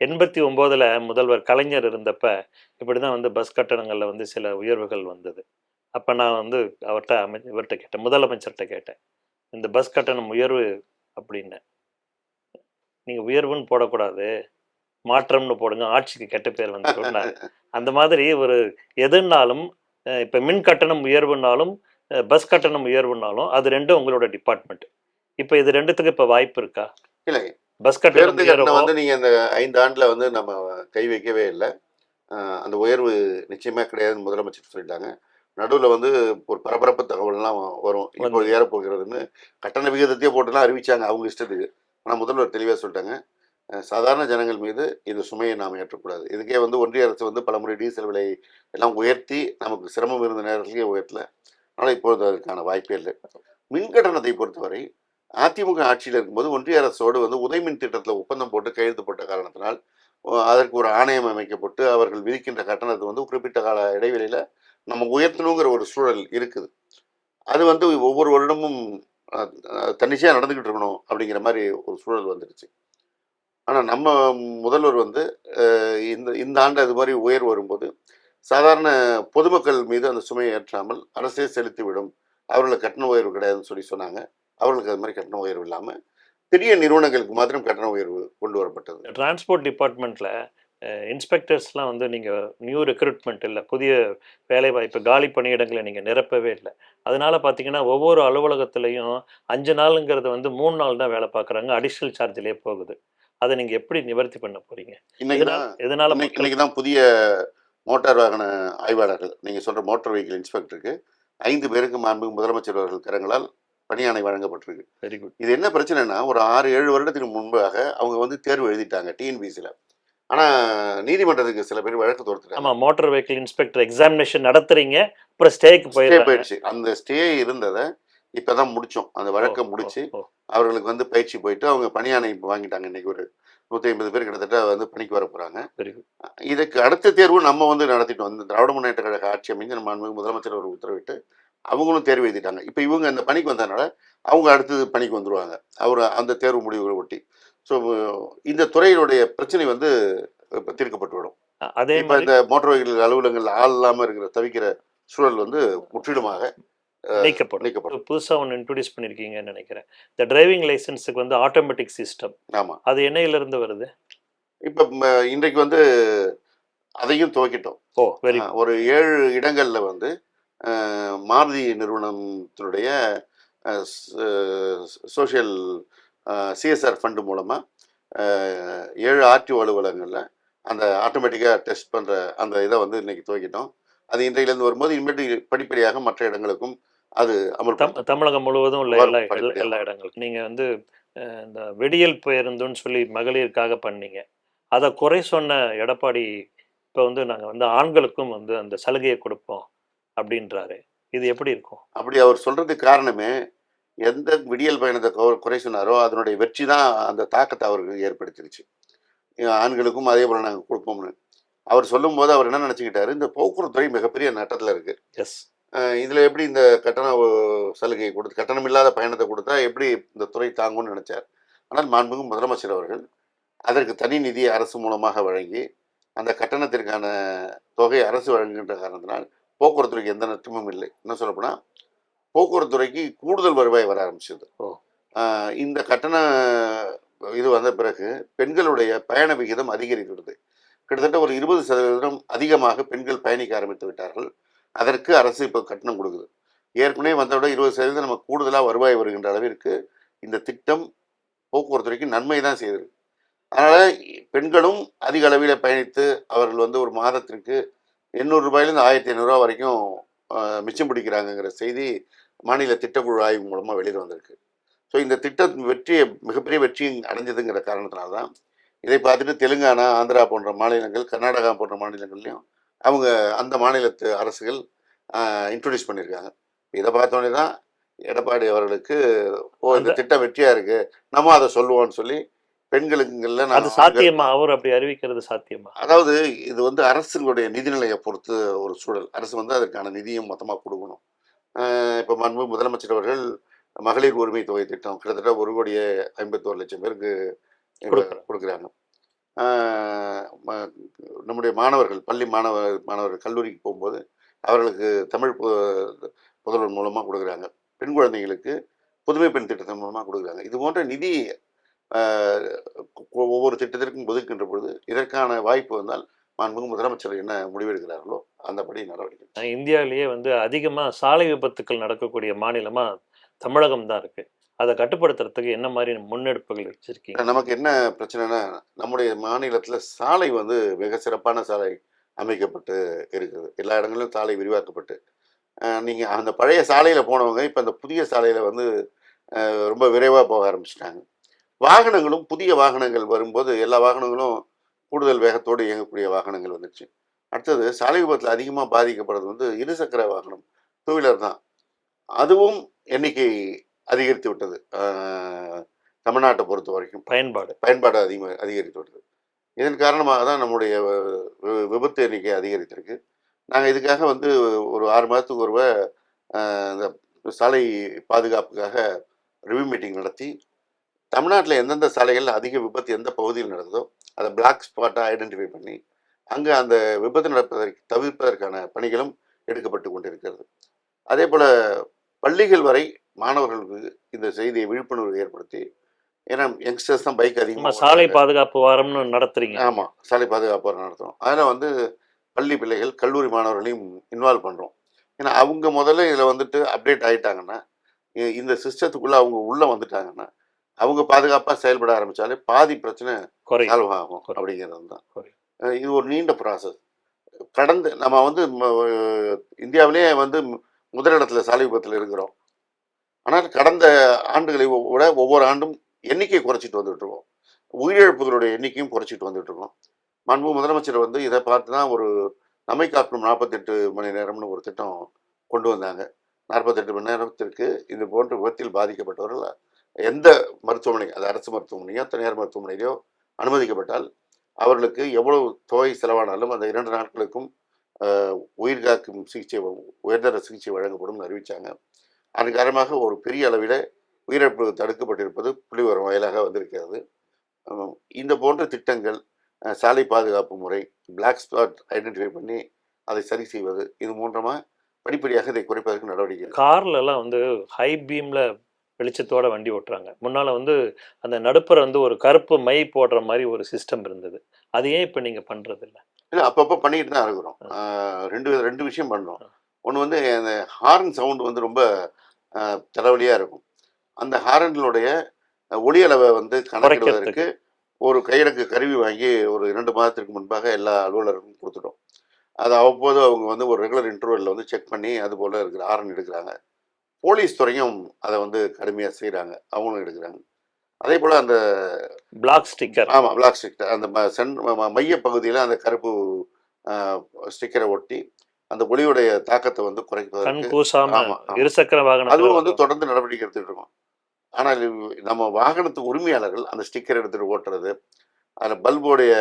89ல முதல்வர் கலைஞர் இருந்தப்ப, இப்படிதான் வந்து பஸ் கட்டணங்கள்ல வந்து சில உயர்வுகள் வந்தது. அப்ப நான் வந்து அவர்ட்ட இவர்ட்ட கேட்டேன். முதலமைச்சர்ட்ட கேட்டேன். இந்த பஸ் கட்டணம் உயர்வு அப்படின்னு. நீங்க உயர்வுன்னு போடக்கூடாது. மாற்றம்னு போடுங்க. ஆட்சிக்கு கெட்ட பேர் வந்துரும்னாரு. அந்த மாதிரி ஒரு எதுன்னாலும் இப்ப மின் கட்டணம் உயர்வுனாலும், பஸ் கட்டணம் உயர்வுனாலும் அது 2ம் உங்களோட டிபார்ட்மெண்ட். இப்ப இது 2த்துக்கும் இப்ப வாய்ப்பு இருக்கா? இல்ல. பஸ் கட்டணம் பேருந்து கட்டணம் உயரவோ வந்து நீங்க அந்த 5 ஆண்டுல வந்து நம்ம கை வைக்கவே இல்ல. அந்த உயர்வு நிச்சயமா கிடையாதுன்னு முதலமைச்சர் சொல்லிட்டாங்க. நடுவுல வந்து ஒரு பரபரப்பு தகவல்லாம் வரும். இப்போது வந்தது. ஏறப்போகிறதுன்னு கட்டண விகிதத்தையே போட்டுலாம் அறிவிச்சாங்க அவங்க இஷ்டத்துக்கு. ஆனா முதல்வர் தெளிவா சொல்லிட்டாங்க. சாதாரண ஜனங்கள் மீது இந்த சுமையை நாம் ஏற்றக்கூடாது. இதுக்கே வந்து ஒன்றிய அரசு வந்து பலமுறை டீசல் விலை எல்லாம் உயர்த்தி நமக்கு சிரமம் இருந்த நேரத்திலேயே உயர்த்தல. அதனால இப்பொழுது அதற்கான வாய்ப்பே இல்லை. மின் கட்டணத்தை பொறுத்தவரை அதிமுக ஆட்சியில் இருக்கும்போது ஒன்றிய அரசோடு வந்து உதயமின் திட்டத்தில் ஒப்பந்தம் போட்டு கையெழுத்து போட்ட காரணத்தினால் அதற்கு ஒரு ஆணையம் அமைக்கப்பட்டு அவர்கள் விதிக்கின்ற கட்டணத்தை வந்து குறிப்பிட்ட கால இடைவெளியில் நம்ம உயர்த்தணுங்கிற ஒரு சூழல் இருக்குது. அது வந்து ஒவ்வொரு வருடமும் தன்னிச்சையாக நடந்துக்கிட்டு இருக்கணும் அப்படிங்கிற மாதிரி ஒரு சூழல் வந்துடுச்சு. ஆனால் நம்ம முதல்வர் வந்து இந்த இந்த ஆண்டு அது மாதிரி உயர்வு வரும்போது சாதாரண பொதுமக்கள் மீது அந்த சுமையை ஏற்றாமல் அரசே செலுத்திவிடும், அவர்களுக்கு கட்டண உயர்வு கிடையாதுன்னு சொல்லி சொன்னாங்க. அவர்களுக்கு அது மாதிரி கட்டண உயர்வு இல்லாமல் பெரிய நிறுவனங்களுக்கு மாத்திரம் கட்டண உயர்வு கொண்டு வரப்பட்டது. டிரான்ஸ்போர்ட் டிபார்ட்மெண்ட்ல இன்ஸ்பெக்டர்ஸ்லாம் வந்து நீங்க நியூ ரெக்ரூட்மெண்ட் இல்ல. புதிய வேலைவாய்ப்பு காலி பணியிடங்களை நீங்க நிரப்பவே இல்ல. அதனால பார்த்தீங்கன்னா, ஒவ்வொரு அலுவலகத்திலயும் 5 நாளுங்கிறது வந்து 3 நாள் தான் வேலை பார்க்குறாங்க. அடிஷனல் சார்ஜ்லயே போகுது. அத நீங்க எப்படி நிவர்த்தி பண்ண போறீங்க? இன்னைக்கு இதனால தான் இதனால இன்னைக்கு மக்கள் இன்னைக்கு தான் புதிய மோட்டார் வாகன ஆய்வாளர்கள் நீங்க சொல்ற மோட்டார் வெஹிக்கிள் இன்ஸ்பெக்டருக்கு 5 பேருக்கு மாண்புமிகு முதலமைச்சர் அவர்கள் கரங்களால் பணியாணை வழங்கப்பட்டிருக்கு. Very good. இது என்ன பிரச்சனைன்னா, ஒரு 6, 7 வருடத்துக்கு முன்பாக அவங்க வந்து தேர்வு எழுதிட்டாங்க டிஎன்பிசில. ஆனா நீதிமன்றத்துக்கு சில பேர் வழக்கு தொடுத்துட்டாங்க. ஆமா. மோட்டார் வெஹிக்கிள் இன்ஸ்பெக்டர் எக்ஸாமினேஷன் நடத்துறீங்க. அப்புறம் ஸ்டேக்கு ஸ்டே போயிடுறாங்க. போயிடுச்சு. அந்த ஸ்டே இருந்தத இப்பதான் முடிச்சோம். அந்த ஓ! வழக்க ஓ! முடிச்சு, ஓ! அவர்களுக்கு வந்து பயிற்சி போயிட்டு, அவங்க பணியாணை வாங்கிட்டாங்க. இன்னைக்கு ஒரு 150 பேர் கிட்டத்தட்ட வந்து பணிக்கு வரப்போறாங்க. Very good. இதுக்கு அடுத்த தேர்வு நம்ம வந்து நடத்திட்டோம். இந்த திராவிட முன்னேற்ற கழக ஆட்சி அமைஞ்சு நம்ம மாண்புமிகு முதலமைச்சர் அவர்கள் உத்தரவிட்டு, அவங்களும் தேர்வு எழுதிட்டாங்க. இப்ப இவங்க அந்த பணிக்கு வந்ததுனால, அவங்க அடுத்தது பணிக்கு வந்துருவாங்க. அவரு அந்த தேர்வு முடிவுகள ஒட்டி. ஸோ இந்த துறையினுடைய பிரச்சனை வந்து இப்ப தீர்க்கப்பட்டு விடும். அதே இப்ப மாரி இந்த மோட்டார் வெஹிக்கிள் அலுவலகங்கள்ல ஆள் இல்லாம இருக்கிற தவிக்கிற சூழல் வந்து முற்றிலுமாக நீக்கப்படும். நீக்கப்படும். புதுசா ஒண்ணு இன்ட்ரோடியூஸ் பண்ணியிருக்கீங்கன்னு நெனைக்கிறேன். இந்த டிரைவிங் லைசென்ஸுக்கு வந்து ஆட்டோமேட்டிக் சிஸ்டம். ஆமா. அது என்னையிலிருந்து வருது? இப்ப இன்றைக்கு வந்து அதையும் துவக்கிட்டோம். ஓ! Very good. ஒரு 7 இடங்கள்ல வந்து அ மாருதி நிறுவனத்தினுடைய அ சோஷியல் சிஎஸ்ஆர் ஃபண்ட் மூலமா அ 7 ஆர்டிஓ அலுவலகங்கள்ல அந்த ஆட்டோமேட்டிக்கா டெஸ்ட் பண்ற அந்த இத வந்து இன்னைக்கு துவக்கிட்டோம். அது இன்றையிலிருந்து வரும்போது இனிமேட்டு படிப்படியாக மற்ற இடங்களுக்கும் அது அமல்படுத்தப்படும். தமிழகம் முழுவதும் உள்ள வரும் எல்லா படிப்படியா எல்லா வரும். இடங்களுக்கும். நீங்க வந்து இந்த விடியல் பேருந்துன்னு சொல்லி மகளிருக்காக பண்ணீங்க. அத குறை சொன்ன எடப்பாடி, இப்ப வந்து நாங்க வந்து ஆண்களுக்கும் வந்து அந்த சலுகைய குடுப்போம் அப்டின்றாரு. இது எப்படி இருக்கும்? அப்படி அவர் சொல்றதுக்கு காரணமே, எந்த விடியல் பயணத்த குறை சொன்னாரோ, அதனுடைய வெற்றி தான் அந்த தாக்கத்த அவருக்கு ஏற்படுத்திருச்சு. ஆண்களுக்கும் அதே போல நாங்க குடுப்போம்னு. அவர் சொல்லும்போது அவர் என்ன நெனச்சுக்கிட்டாரு, இந்த போக்குவரத்து துறை மிகப்பெரிய நட்டத்துல இருக்கு. எஸ். இதுல எப்படி இந்த கட்டண சலுகை குடுத்து கட்டணம் இல்லாத பயணத்த குடுத்தா எப்படி இந்த துறை தாங்கும்னு நெனச்சார். ஆனால் மாண்புமிகு முதலமைச்சர் அவர்கள் அதற்கு தனி நிதி அரசு மூலமாக வழங்கி, அந்த கட்டணத்திற்கான தொகை அரசு வழங்குகின்ற காரணத்தினால், போக்குவரத்து துறைக்கு எந்த நஷ்டமும் இல்லை. இன்னும் சொல்லப்போனா, போக்குவரத்து துறைக்கு கூடுதல் வருவாய் வர ஆரம்பிச்சது. ஓ! இந்த கட்டண இது வந்த பிறகு, பெண்களுடைய பயண விகிதம் அதிகரிக்கிறது. கிட்டத்தட்ட ஒரு 20% அதிகமாக பெண்கள் பயணிக்க ஆரம்பித்து விட்டார்கள். அதற்கு அரசு இப்போ கட்டணம் குடுக்குது. ஏற்கனவே வந்தத விட 20% நமக்கு கூடுதலா வருவாய் வருகின்ற அளவிற்கு, இந்த திட்டம் போக்குவரத்து துறைக்கு நன்மை தான் செய்தது. அதனால பெண்களும் அதிக அளவில பயணித்து, அவர்கள் வந்து ஒரு மாதத்திற்கு ரூ. 800லேருந்து ரூ. 1500 வரைக்கும் மிச்சம் பிடிக்கிறாங்கங்கிற செய்தி மாநில திட்டக்குழு ஆய்வு மூலமா வெளியில வந்திருக்கு. ஸோ இந்த திட்டம் மிகப்பெரிய வெற்றி அடைஞ்சதுங்கிற காரணத்தினால தான், இதை பார்த்துட்டு தெலுங்கானா, ஆந்திரா போன்ற மாநிலங்கள், கர்நாடகா போன்ற மாநிலங்கள்லயும் அவங்க அந்த மாநிலத்து அரசுகள் இன்ட்ரோடியூஸ் பண்ணியிருக்காங்க. இத பார்த்தோனே தான் எடப்பாடி அவர்களுக்கு, ஓ! இந்த அந்த திட்டம் வெற்றியா இருக்கு. நம்ம அத சொல்லுவோம்ன்னு சொல்லி பெண்களுங்கள்ல அது ஆண்கள் சாத்தியமா? அவரு அப்படி அறிவிக்கிறது சாத்தியமா? அதாவது இது வந்து அரசுகளுடைய நிதிநிலைய பொறுத்து ஒரு சூழல். அரசு வந்து அதற்கான நிதியும் மொத்தமா குடுக்கணும். இப்ப மாண்புமிகு முதலமைச்சர் அவர்கள் மகளிர் உரிமை தொகை திட்டம் கிட்டத்தட்ட 1,51,00,000 பேருக்கு இப்ப குடுக்குறாங்க. குடுக்குறாங்க. ம- நம்முடைய மாணவர்கள் மாணவர்கள் கல்லூரிக்கு போகும்போது அவர்களுக்கு தமிழ் புதல்வன் மூலமாக கொடுக்குறாங்க. பெண் குழந்தைகளுக்கு புதுமை பெண் திட்டத்தின் மூலமாக கொடுக்குறாங்க. இது போன்ற நிதி ஆஹ், ஒவ்வொரு திட்டத்திற்கும் ஒதுக்கின்ற பொழுது இதற்கான வாய்ப்பு வந்தால் மாண்புமிகு முதலமைச்சர் என்ன முடிவெடுக்கிறார்களோ அந்தபடி நடவடிக்கை. இந்தியாவிலேயே வந்து அதிகமாக சாலை விபத்துக்கள் நடக்கக்கூடிய மாநிலமாக தமிழகம் தான் இருக்கு. அதை கட்டுப்படுத்துறதுக்கு என்ன மாதிரி முன்னெடுப்புகள் வச்சிருக்கீங்க? நமக்கு என்ன பிரச்சனைனா, நம்முடைய மாநிலத்தில் சாலை வந்து மிக சிறப்பான சாலை அமைக்கப்பட்டு இருக்குது. எல்லா இடங்களிலும் சாலை விரிவாக்கப்பட்டு நீங்கள் அந்த பழைய சாலையில் போனவங்க இப்போ அந்த புதிய சாலையில் வந்து ரொம்ப விரைவாக போக ஆரம்பிச்சிட்டாங்க. வாகனங்களும் புதிய வாகனங்கள் வரும்போது எல்லா வாகனங்களும் கூடுதல் வேகத்தோடு இயங்கக்கூடிய வாகனங்கள் வந்துச்சு. அடுத்தது சாலை விபத்தில் அதிகமாக பாதிக்கப்படுறது வந்து இருசக்கர வாகனம், டூ வீலர் தான். அதுவும் எண்ணிக்கை அதிகரித்து விட்டது. தமிழ்நாட்டை பொறுத்த வரைக்கும் பயன்பாடு அதிகரித்து விட்டது. இதன் காரணமாக தான் நம்முடைய விபத்து எண்ணிக்கை அதிகரித்திருக்கு. நாங்கள் இதுக்காக வந்து ஒரு 6 மாதத்துக்கு ஒருவ இந்த சாலை பாதுகாப்புக்காக ரிவ்யூ மீட்டிங் நடத்தி தமிழ்நாட்டில் எந்தெந்த சாலைகள் அதிக விபத்து எந்த பகுதியில் நடந்ததோ அதை பிளாக் ஸ்பாட்டாக ஐடென்டிஃபை பண்ணி அங்கே அந்த விபத்து தவிர்ப்பதற்கான பணிகளும் எடுக்கப்பட்டு கொண்டிருக்கிறது. அதே போல் பள்ளிகள் வரை மாணவர்களுக்கு இந்த செய்தியை விழிப்புணர்வு ஏற்படுத்தி, ஏன்னா யங்ஸ்டர்ஸ் தான் பைக் அதிகமாக சாலை பாதுகாப்பு வாரம்னு நடத்துறீங்க. ஆமாம், சாலை பாதுகாப்பு வாரம் நடத்துகிறோம். அதில் வந்து பள்ளி பிள்ளைகள் கல்லூரி மாணவர்களையும் இன்வால்வ் பண்ணுறோம். ஏன்னா அவங்க முதல்ல இதில் வந்துட்டு அப்டேட் ஆகிட்டாங்கன்னா, இந்த சிஸ்டத்துக்குள்ளே அவங்க உள்ளே வந்துட்டாங்கன்னா அவங்க பாதுகாப்பாக செயல்பட ஆரம்பித்தாலே பாதி பிரச்சனை சால்வ் ஆகும் அப்படிங்கிறது தான். இது ஒரு நீண்ட ப்ராசஸ். கடந்து நம்ம வந்து இந்தியாவிலேயே வந்து முதலிடத்தில் சாலை விபத்தில் இருக்கிறோம். ஆனால் கடந்த ஆண்டுகளை விட ஒவ்வொரு ஆண்டும் எண்ணிக்கை குறைச்சிட்டு வந்துட்டுருக்கோம். உயிரிழப்புகளுடைய எண்ணிக்கையும் குறைச்சிட்டு வந்துட்டுருக்கோம். மாண்பு முதலமைச்சர் வந்து இதை பார்த்து தான் ஒரு நம்மை காக்கும் 48 மணி நேரம்னு ஒரு திட்டம் கொண்டு வந்தாங்க. 48 மணி நேரத்திற்கு இது போன்ற விபத்தில் பாதிக்கப்பட்டவர்கள் எந்த மருத்துவமனை, அது அரசு மருத்துவமனையோ தனியார் மருத்துவமனையிலையோ அனுமதிக்கப்பட்டால் அவர்களுக்கு எவ்வளவு தொகை செலவானாலும் அந்த 2 நாட்களுக்கும் உயிர் காக்கும் சிகிச்சை, உயர்தர சிகிச்சை வழங்கப்படும் அறிவித்தாங்க. அதன் காரணமாக ஒரு பெரிய அளவில் உயிரிழப்பு தடுக்கப்பட்டிருப்பது புள்ளிவிவரம் வாயிலாக வந்திருக்கிறது. இந்த போன்ற திட்டங்கள், சாலை பாதுகாப்பு முறை, பிளாக் ஸ்பாட் ஐடென்டிஃபை பண்ணி அதை சரி செய்வது, இது மூலமாக படிப்படியாக இதை குறைப்பதற்கு நடவடிக்கை. கார்லலாம் வந்து ஹை பீமில் வெளிச்சத்தோட வண்டி ஓட்டுறாங்க. முன்னால் வந்து அந்த நடுப்புற வந்து ஒரு கருப்பு மை போடுற மாதிரி ஒரு சிஸ்டம் இருந்தது. அது ஏன் இப்போ நீங்கள் பண்ணுறது இல்லை? இல்லை, அப்பப்போ பண்ணிட்டு தான் இருக்கிறோம். ரெண்டு விஷயம் பண்ணுறோம். ஒன்று வந்து அந்த ஹார்ன் சவுண்டு வந்து ரொம்ப தலைவலியாக இருக்கும். அந்த ஹாரன்களுடைய ஒளி அளவை வந்து கணக்கிடுவதற்கு ஒரு கையடக்கு கருவி வாங்கி ஒரு 2 மாதத்திற்கு முன்பாக எல்லா அலுவலருக்கும் கொடுத்துட்டோம். அது அவ்வப்போது அவங்க வந்து ஒரு ரெகுலர் இன்டர்வெல்ல வந்து செக் பண்ணி அது போல் இருக்கிற ஹாரன் எடுக்கிறாங்க. போலீஸ் துறையும் அதை வந்து கடுமையாக செய்கிறாங்க, அவங்களும் எடுக்கிறாங்க. அதே போல் அந்த பிளாக் ஸ்டிக்கர், ஆமாம், பிளாக் ஸ்டிக்கர், அந்த மைய பகுதியில் அந்த கருப்பு ஸ்டிக்கரை ஒட்டி அந்த ஒளியுடைய தாக்கத்தை வந்து குறைப்பதற்கு இருசக்கர வாகனம் அதுவும் வந்து தொடர்ந்து நடவடிக்கை எடுத்துகிட்டு இருக்கோம். ஆனால் நம்ம வாகனத்து உரிமையாளர்கள் அந்த ஸ்டிக்கர் எடுத்துகிட்டு ஓட்டுறது, அதில் பல்புடைய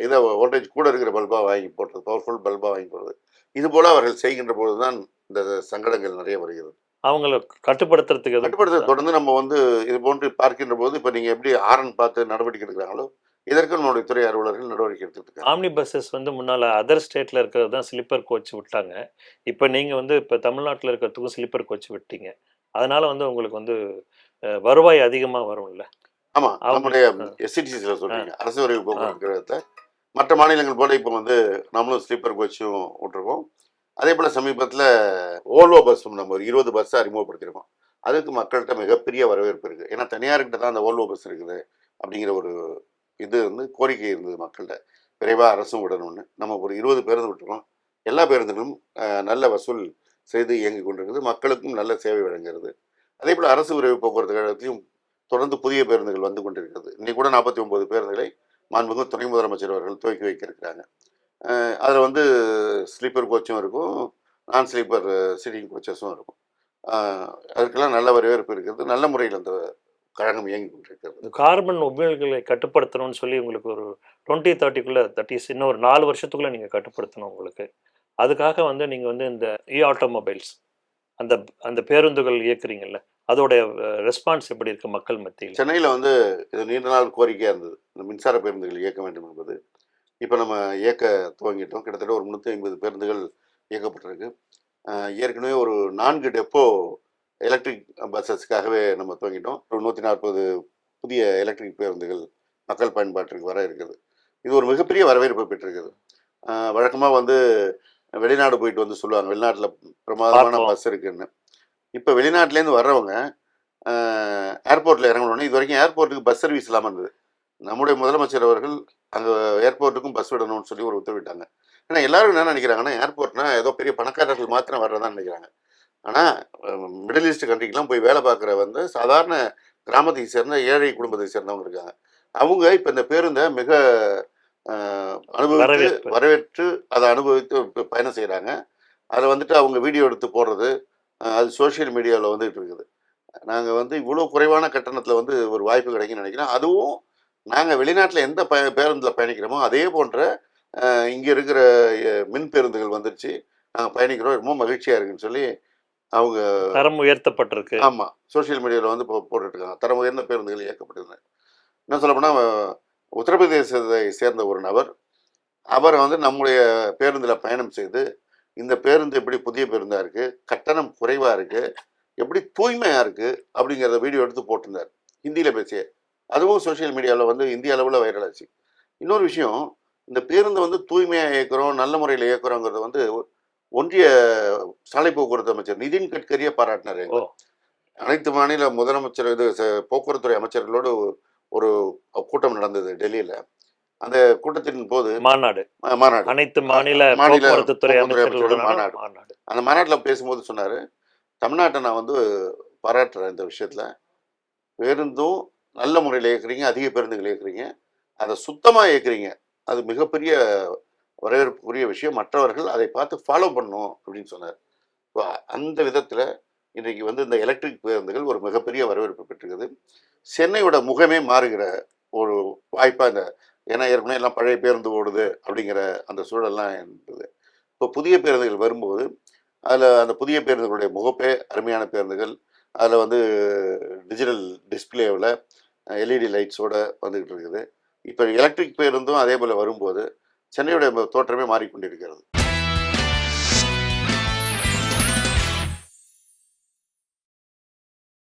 இதை வோல்டேஜ் கூட இருக்கிற பல்பாக வாங்கி போடுறது, பவர்ஃபுல் பல்பாக வாங்கி போடுறது, இது போல் அவர்கள் செய்கின்ற பொழுது தான் இந்த சங்கடங்கள் நிறைய வருகிறது. அவங்களை கட்டுப்படுத்துறதுக்கு தொடர்ந்து நம்ம வந்து இது போன்று பார்க்கின்ற போது இப்போ நீங்கள் எப்படி ஆரன் பார்த்து நடவடிக்கை எடுக்கிறாங்களோ இதற்கு நம்மளுடைய துறை அலுவலர்கள் நடவடிக்கை எடுத்துருக்காங்க. ஆம்னி பஸ்ஸஸ் வந்து முன்னால் அதர் ஸ்டேட்டில் இருக்கிறது தான் ஸ்லீப்பர் கோச் விட்டாங்க. இப்போ நீங்கள் வந்து இப்போ தமிழ்நாட்டில் இருக்கிறதுக்கும் ஸ்லீப்பர் கோச் விட்டீங்க. அதனால வந்து உங்களுக்கு வந்து வருவாய் அதிகமாக வரும்ல? ஆமாம், நம்முடைய எஸ்சிடிசியில் சொல்கிறீங்க, அரசு விரைவு போக்குவரத்து கழகத்தை மற்ற மாநிலங்கள் போல இப்போ வந்து நம்மளும் ஸ்லீப்பர் கோச்சும் விட்டுருக்கோம். அதே போல் சமீபத்தில் ஓல்வோ பஸ்ஸும் நம்ம ஒரு 20 பஸ்ஸை அறிமுகப்படுத்தியிருக்கோம். அதுக்கு மக்கள்கிட்ட மிகப்பெரிய வரவேற்பு இருக்குது. ஏன்னா தனியார்கிட்ட தான் அந்த ஓல்வோ பஸ் இருக்குது அப்படிங்கிற ஒரு இது வந்து கோரிக்கை இருந்தது மக்கள்கிட்ட. விரைவாக அரசும் விடணும்னு நம்ம ஒரு 20 பேருந்து விட்டுருக்கோம். எல்லா பேருந்துகளும் நல்ல வசூல் செய்து இயங்கி கொண்டிருக்குது, மக்களுக்கும் நல்ல சேவை வழங்குகிறது. அதே போல் அரசு விரைவு போக்குவரத்து கழகத்திலையும் தொடர்ந்து புதிய பேருந்துகள் வந்து கொண்டிருக்கிறது. இன்னைக்கு கூட 49 பேருந்துகளை மாண்புமிகு துணை முதலமைச்சர் அவர்கள் துவக்கி வைக்க இருக்கிறாங்க. அதில் வந்து ஸ்லீப்பர் கோச்சும் இருக்கும், நான் ஸ்லீப்பர் சிட்டிங் கோச்சஸும் இருக்கும். அதுக்கெல்லாம் நல்ல வரவேற்பு இருக்கிறது. நல்ல முறையில் அந்த கழகம் இயங்கி கொண்டிருக்கிறது. கார்பன் உமிழ்களை கட்டுப்படுத்தணும்னு சொல்லி உங்களுக்கு ஒரு 2030 தட் இஸ் இன்னும் ஒரு 4 வருஷத்துக்குள்ளே நீங்கள் கட்டுப்படுத்தணும் உங்களுக்கு. அதுக்காக வந்து நீங்கள் வந்து இந்த ஆட்டோமொபைல்ஸ் அந்த அந்த பேருந்துகள் இயக்குறீங்கல்ல, அதோடைய ரெஸ்பான்ஸ் எப்படி இருக்கு மக்கள் மத்தியில்? சென்னையில் வந்து இது நீண்ட நாள் கோரிக்கையாக இருந்தது, இந்த மின்சார பேருந்துகள் இயக்க வேண்டும் என்பது. இப்போ நம்ம இயக்க துவங்கிட்டோம். கிட்டத்தட்ட ஒரு 350 பேருந்துகள் இயக்கப்பட்டிருக்கு. ஏற்கனவே ஒரு 4 டெப்போ எலக்ட்ரிக் பஸ்ஸஸ்க்காகவே நம்ம துவங்கிட்டோம். ஒரு 140 புதிய எலக்ட்ரிக் பேருந்துகள் மக்கள் பயன்பாட்டிற்கு வர இருக்குது. இது ஒரு மிகப்பெரிய வரவேற்பு பெற்றிருக்குது. வழக்கமாக வந்து வெளிநாடு போயிட்டு வந்து சொல்லுவாங்க, வெளிநாட்டில் பிரமாதமான பார்ப்போம். பஸ் இருக்குன்னு. இப்போ வெளிநாட்டிலேருந்து வர்றவங்க ஏர்போர்ட்டில் இறங்கணுன்னே, இது வரைக்கும் ஏர்போர்ட்டுக்கு பஸ் சர்வீஸ் இல்லாமல் இருந்தது. நம்முடைய முதலமைச்சர் அவர்கள் அங்கே ஏர்போர்ட்டுக்கும் பஸ் விடணும்னு சொல்லி ஒரு உத்தரவிட்டாங்க. ஏன்னா எல்லாரும் என்ன நினைக்கிறாங்கன்னா, ஏர்போர்ட்னா ஏதோ பெரிய பணக்காரர்கள் மாத்திரம் வர்றதான்னு நினைக்கிறாங்க. ஆனால் மிடில் ஈஸ்ட் கண்ட்ரிக்கெலாம் போய் வேலை பார்க்குற வந்து சாதாரண கிராமத்தை சேர்ந்த ஏழை குடும்பத்தை சேர்ந்தவங்க இருக்காங்க. அவங்க இப்போ இந்த பேருந்தை மிக அனுபவித்து வரவேற்று அதை அனுபவித்து பயணம் செய்கிறாங்க. அதில் வந்துட்டு அவங்க வீடியோ எடுத்து போடுறது, அது சோஷியல் மீடியாவில் வந்துட்டு இருக்குது. நாங்கள் வந்து இவ்வளோ குறைவான கட்டணத்தில் வந்து ஒரு வாய்ப்பு கிடைக்குன்னு நினைக்கிறோம். அதுவும் நாங்கள் வெளிநாட்டில் எந்த பேருந்தில் பயணிக்கிறோமோ அதே போன்ற இங்கே இருக்கிற மின் பேருந்துகள் வந்துருச்சு, நாங்கள் பயணிக்கிறோம், ரொம்ப மகிழ்ச்சியாக இருக்குன்னு சொல்லி அவங்க தரம் உயர்த்தப்பட்டிருக்கு. ஆமாம் சோஷியல் மீடியாவில் வந்து போட்டுட்ருக்காங்க. தரம் உயர்ந்த பேருந்துகள் இயக்கப்படுது. என்ன சொல்ல போனால், உத்தரப்பிரதேசத்தை சேர்ந்த ஒரு நபர், அவர் வந்து நம்முடைய பேருந்தில் பயணம் செய்து, இந்த பேருந்து எப்படி புதிய பேருந்தாக இருக்குது, கட்டணம் குறைவாக இருக்குது, எப்படி தூய்மையாக இருக்குது அப்படிங்கிறத வீடியோ எடுத்து போட்டிருந்தார், ஹிந்தியில் பேசிய. அதுவும் சோஷியல் மீடியாவில் வந்து இந்திய அளவில் வைரல் ஆச்சு. இன்னொரு விஷயம், இந்த பேருந்தை வந்து தூய்மையாக இயக்குறோம், நல்ல முறையில் இயக்குறோங்கிறத வந்து ஒன்றிய சாலை போக்குவரத்து அமைச்சர் நிதின் கட்கரியே பாராட்டினார். அனைத்து மாநில முதலமைச்சர் போக்குவரத்துறை அமைச்சர்களோடு ஒரு கூட்டம் நடந்தது டெல்லியில். அந்த கூட்டத்தின் போது மாநாடு அனைத்து மாநில போக்குவரத்து துறை அமைச்சர்களோட மாநாடு. அந்த மாநாட்டில் பேசும்போது சொன்னார், தமிழ்நாட்டை நான் வந்து பாராட்டுறேன் இந்த விஷயத்தில். பேருந்தும் நல்ல முறையில் இயக்குறீங்க, அதிக பேருந்துகள் இயக்குறீங்க, அதை சுத்தமாக இயக்குறீங்க, அது மிகப்பெரிய வரவேற்புக்குரிய விஷயம், மற்றவர்கள் அதை பார்த்து ஃபாலோ பண்ணணும் அப்படின்னு சொன்னார். இப்போ அந்த விதத்தில் இன்றைக்கு வந்து இந்த எலக்ட்ரிக் பேருந்துகள் ஒரு மிகப்பெரிய வரவேற்பு பெற்றிருக்குது. சென்னையோட முகமே மாறுகிற ஒரு வாய்ப்பாக இந்த, ஏன்னா ஏற்கனவே எல்லாம் பழைய பேருந்து ஓடுது அப்படிங்கிற அந்த சூழல்லாம் இருந்தது. இப்போ புதிய பேருந்துகள் வரும்போது அதில் அந்த புதிய பேருந்துகளுடைய முகப்பே அருமையான பேருந்துகள், அதில் வந்து டிஜிட்டல் டிஸ்பிளேவில் எல்இடி லைட்ஸோடு வந்துக்கிட்டு இருக்குது. இப்போ எலக்ட்ரிக் பேருந்தும் அதே போல் வரும்போது சென்னையோட தோற்றமே மாறிக்கொண்டிருக்கிறது.